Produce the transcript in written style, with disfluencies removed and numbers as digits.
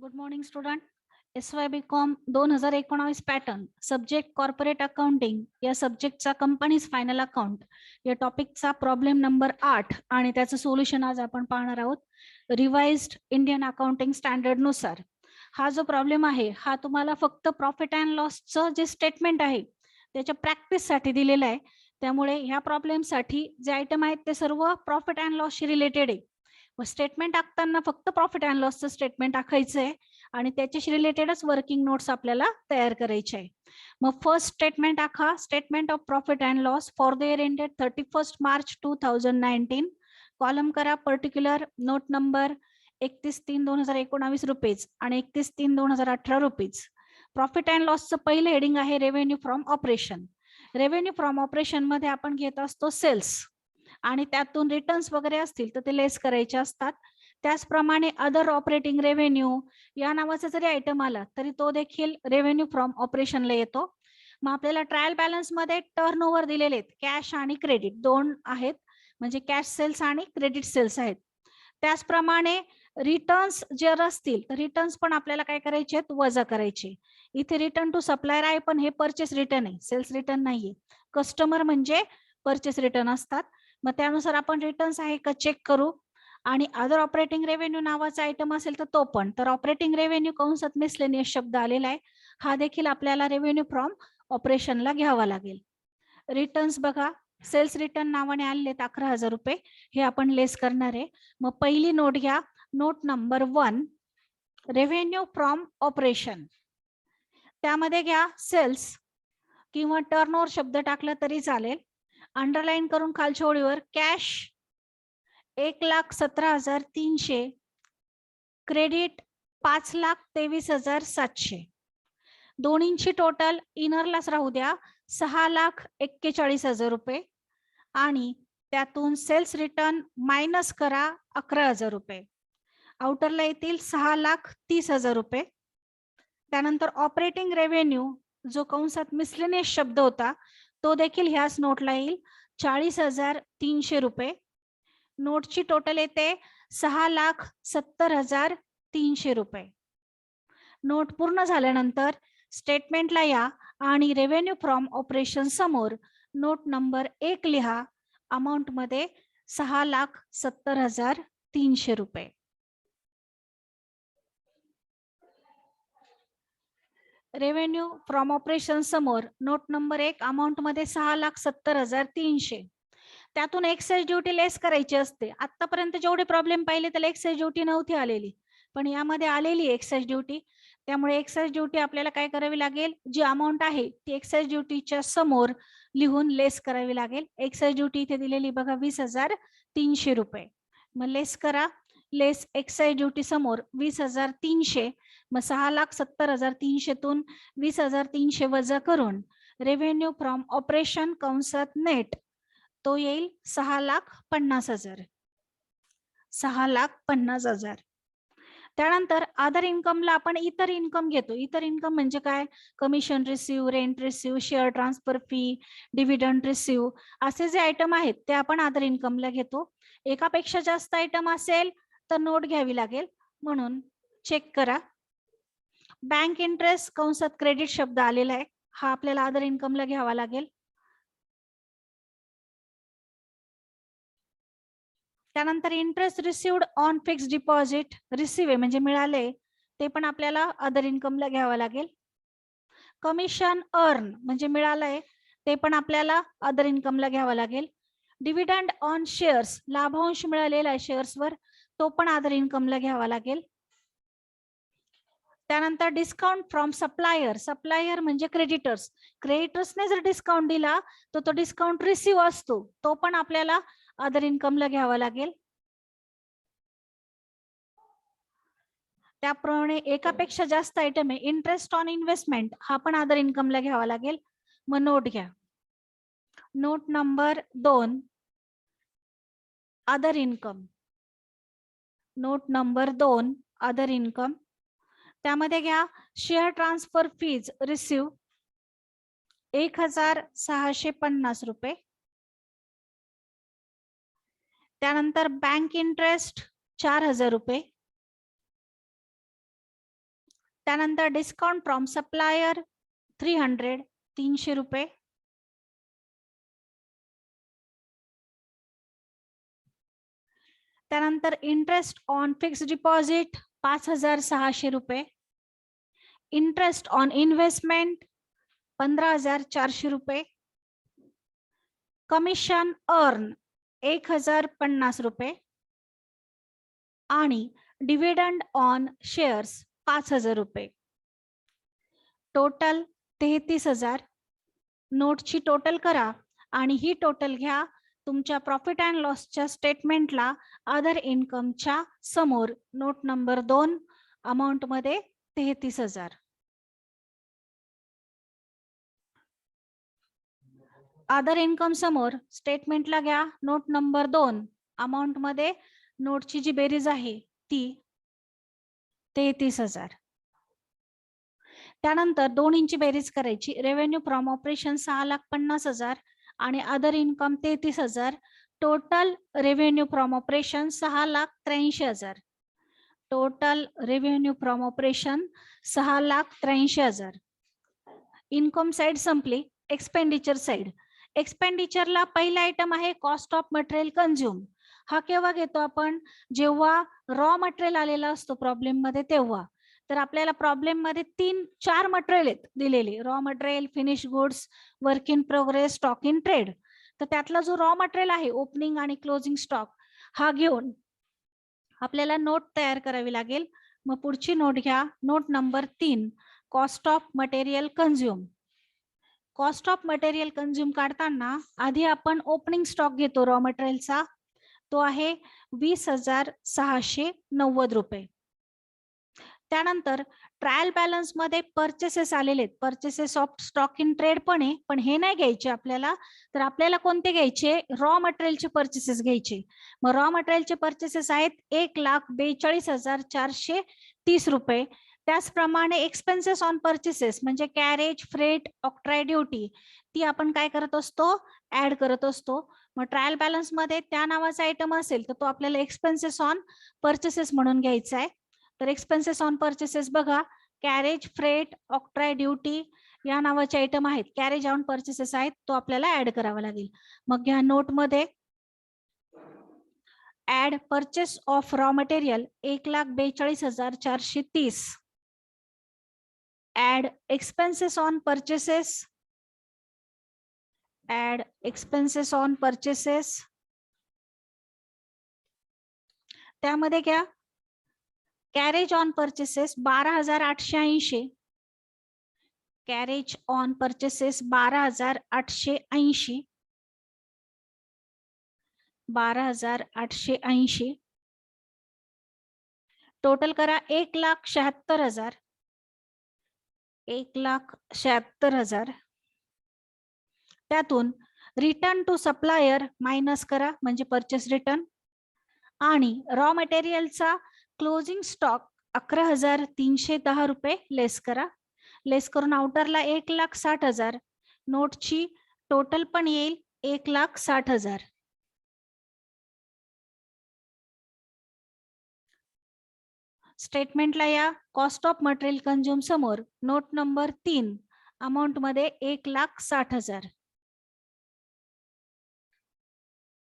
Good morning student. SY BCom 2019 pattern, subject corporate accounting या सब्जेक्टचा companies final account या टॉपिकचा problem number 8 आणि त्याचं solution आज आपण पाहणार आहोत. रिवाइज्ड इंडियन अकाउंटिंग स्टँडर्ड नुसार हा जो प्रॉब्लेम आहे हा तुम्हाला फक्त प्रॉफिट अँड लॉसचं जे स्टेटमेंट आहे त्याच्या प्रॅक्टिससाठी दिलेलं आहे. त्यामुळे ह्या प्रॉब्लेमसाठी जे आयटम आहेत ते सर्व प्रॉफिट अँड लॉसशी रिलेटेड आहे. स्टेटमेंट टाकताना फक्त प्रॉफिट अँड लॉसचं स्टेटमेंट टाकायचं आहे आणि त्याच्याशी रिलेटेडच वर्किंग नोट्स आपल्याला तयार करायचे आहे. मग फर्स्ट स्टेटमेंट टाका, statement of profit and loss for the year ended 31 March 2019. Column करा पर्टिक्युलर नोट नंबर 31/3/2019 रुपीज आणि 31/3/2018 रुपीज. प्रॉफिट अँड लॉसचं पहिलं हेडिंग आहे revenue from operation. Revenue from operation मध्ये आपण घेत असतो सेल्स आणि त्यातून रिटर्न्स वगैरे असतील तर ते लेस करायचे असतात. त्याचप्रमाणे अदर ऑपरेटिंग रेव्हेन्यू या नावाचा जरी आयटम आला तरी तो देखील रेव्हेन्यू फ्रॉम ऑपरेशनला येतो. मग आपल्याला ट्रायल बॅलन्स मध्ये टर्नओव्हर दिलेले आहेत, कॅश आणि क्रेडिट दोन आहेत, म्हणजे कॅश सेल्स आणि क्रेडिट सेल्स आहेत. त्याचप्रमाणे रिटर्न्स जर असतील तर रिटर्न्स पण आपल्याला काय करायचे आहेत, वजा करायचे. इथे रिटर्न टू सप्लायर आहे पण हे परचेस रिटर्न आहे, सेल्स रिटर्न नाहीये. कस्टमर म्हणजे परचेस रिटर्न असतात. मग त्यानुसार आपण रिटर्न्स आहे का चेक करू. आणि अदर ऑपरेटिंग रेव्हेन्यू नावाचा आयटम असेल तर तो पण. तर ऑपरेटिंग रेव्हेन्यू कंसात मिसलेनियस शब्द आलेला आहे, हा देखील आपल्याला रेव्हेन्यू फ्रॉम ऑपरेशनला घ्यावा लागेल. रिटर्न्स बघा, सेल्स रिटर्न नावाने आलेले 11,000 रुपये, हे आपण लेस करणार आहे. मग पहिली नोट घ्या, note number 1, revenue from operation. त्यामध्ये घ्या सेल्स किंवा टर्नओव्हर शब्द टाकला तरी चालेल. अंडरलाईन करून खालच्या ओळीवर कॅश 1,17,300, क्रेडिट 5,23,700. दोन्हींची टोटल इनरलाच राहू द्या 6,41,000 रुपये आणि त्यातून सेल्स रिटर्न मायनस करा 11,000 रुपये. आउटरला येतील 6,30,000 रुपये. त्यानंतर ऑपरेटिंग रेव्हेन्यू जो कंसात मिसलेनियस शब्द होता तो देखील ह्याच नोटला येईल 40,300 रुपये. नोटची टोटल येते 6,70,300 रुपये. नोट पूर्ण झाल्यानंतर स्टेटमेंटला या आणि रेव्हेन्यू फ्रॉम ऑपरेशन समोर नोट नंबर 1 लिहा, अमाऊंट मध्ये 6,70,300 रुपये. रेव्हेन्यू फ्रॉम ऑपरेशन समोर नोट नंबर 1 अमाऊंट मध्ये 6,70,300. त्यातून एक्साइज ड्युटी लेस करायची असते. आतापर्यंत जेवढे प्रॉब्लेम पाहिले त्याला एक्साइज ड्युटी नव्हती आलेली, पण यामध्ये आलेली एक्साइज ड्युटी. त्यामुळे एक्साइज ड्युटी आपल्याला काय करावी लागेल, जी अमाऊंट आहे ती एक्साइज ड्युटीच्या समोर लिहून लेस करावी लागेल. एक्साइज ड्युटी इथे दिलेली बघा 20,300 रुपये. मग लेस करा, लेस एक्साइज ड्युटी समोर 20,300. मग 6,70,300 तून 20,300 वजा करून रेव्हेन्यू फ्रॉम ऑपरेशन कंसात नेट तो येईल 6,50,000. 6,50,000. त्यानंतर अदर इन्कमला आपण इतर इन्कम घेतो. इतर इन्कम म्हणजे काय, commission receive, rent receive, share transfer fee, dividend receive, असे जे आयटम आहेत ते आपण अदर इन्कमला घेतो. एकापेक्षा जास्त आयटम असेल तर नोट घ्यावी लागेल, म्हणून चेक करा. बँक इंटरेस्ट कंसात क्रेडिट शब्द आलेला आहे, हा आपल्याला अदर इन्कमला घ्यावा लागेल. त्यानंतर interest received on fixed deposit, receive आहे म्हणजे मिळाले, ते पण आपल्याला अदर इन्कमला घ्यावं लागेल. कमिशन अर्न म्हणजे मिळालंय, ते पण आपल्याला अदर इन्कमला घ्यावं लागेल. डिव्हिडंड ऑन शेअर्स, लाभांश मिळालेला आहे शेअर्सवर, तो पण अदर इन्कमला घ्यावा लागेल. त्यानंतर डिस्काउंट फ्रॉम सप्लायर, सप्लायर म्हणजे क्रेडिटर्स, क्रेडिटर्सने जर डिस्काउंट दिला तर तो डिस्काउंट रिसिव्ह असतो, तो पण आपल्याला अदर इन्कमला घ्यावा लागेल. त्याप्रमाणे एकापेक्षा जास्त आयटम आहे, इंटरेस्ट ऑन इन्व्हेस्टमेंट, हा पण अदर इन्कमला घ्यावा लागेल. मग नोट घ्या, note number 2 other income. Note number 2 other income. त्यामध्ये घ्या शेअर ट्रान्सफर फीज रिसिव्ह 1,650 रुपये. त्यानंतर बँक इंटरेस्ट 4,000 रुपये. त्यानंतर डिस्काउंट फ्रॉम सप्लायर 300 300 रुपये. त्यानंतर इंटरेस्ट ऑन फिक्स डिपॉझिट 5600 रुपये. इंटरेस्ट ऑन इन्व्हेस्टमेंट 15400 रुपये. कमिशन अर्न 1050 रुपये आणि डिव्हिडंड ऑन शेअर्स 5000 रुपये. टोटल 33,000. नोटची टोटल करा आणि ही टोटल घ्या तुमच्या प्रॉफिट अँड लॉसच्या स्टेटमेंटला अदर इन्कमच्या समोर नोट नंबर 2 अमाऊंट मध्ये 33,000. अदर इन्कम समोर स्टेटमेंटला घ्या नोट नंबर 2 अमाऊंट मध्ये नोटची जी बेरीज आहे ती 33,000. त्यानंतर दोन्हींची बेरीज करायची. रेव्हेन्यू फ्रॉम ऑपरेशन 6,50,000 आणि other income 33,000. Total revenue from operation 6,83,000. Total revenue from operation 6,83,000. Income side संपली. Expenditure side. एक्सपेंडिचरला पहिला आयटम आहे कॉस्ट ऑफ मटेरियल कन्झ्युम. हा केव्हा घेतो आपण? जेव्हा रॉ मटेरियल आलेला असतो प्रॉब्लेम मध्ये तेव्हा. तर आपल्याला प्रॉब्लेम मध्ये 4 मटेरियल आहेत दिलेले. Raw material, finish goods, work in progress, stock in trade. तर त्यातला जो रॉ मटेरियल आहे ओपनिंग आणि क्लोजिंग स्टॉक हा घेऊन आपल्याला नोट तयार करावी लागेल. मग पुढची नोट घ्या note number 3 cost of material consume. Cost of material consume काढताना आधी आपण ओपनिंग स्टॉक घेतो रॉ मटेरियलचा. तो आहे 20,690 रुपये. त्यानंतर ट्रायल बॅलन्स मध्ये परचेसेस आलेले आहेत. Purchases of stock in trade पण आहे, पण हे नाही घ्यायचे आपल्याला. तर आपल्याला कोणते घ्यायचे? रॉ मटेरियलचे परचेसेस घ्यायचे. मग रॉ मटेरियलचे परचेसेस आहेत 1,42,430 रुपये. त्याचप्रमाणे एक्सपेन्सेस ऑन परचेसेस म्हणजे कॅरेज, फ्रेट, ऑक्ट्राय ड्युटी ती आपण काय करत असतो? ऍड करत असतो. मग ट्रायल बॅलन्स मध्ये त्या नावाचा आयटम असेल तर तो आपल्याला एक्सपेन्सेस ऑन परचेसेस म्हणून घ्यायचा आहे. तर एक्सपेन्सेस ऑन परचेसेस बघा कॅरेज, फ्रेट, ऑक्ट्राय ड्युटी या नावाचे आयटम आहेत. कॅरेज ऑन परचेसेस आहेत तो आपल्याला ऍड करावा लागेल. मग घ्या नोट मध्ये add purchase of raw material 1,42,430. Add expenses on purchases. Add expenses on purchases. त्यामध्ये घ्या carriage on purchases 12,880. Carriage on purchases 12,880. 12,880. Total करा 1,76,000. 1,76,000. त्यातून रिटर्न टू सप्लायर मायनस करा म्हणजे परचेस रिटर्न. आणि रॉ मटेरियलचा क्लोजिंग स्टॉक 11,310 रुपये लेस करा. लेस करून आउटरला 1,60,000. नोटची टोटल पण येईल 1,60,000. स्टेटमेंटला या कॉस्ट ऑफ मटेरियल कन्झ्युम समोर नोट नंबर 3 अमाऊंट मध्ये 1,60,000.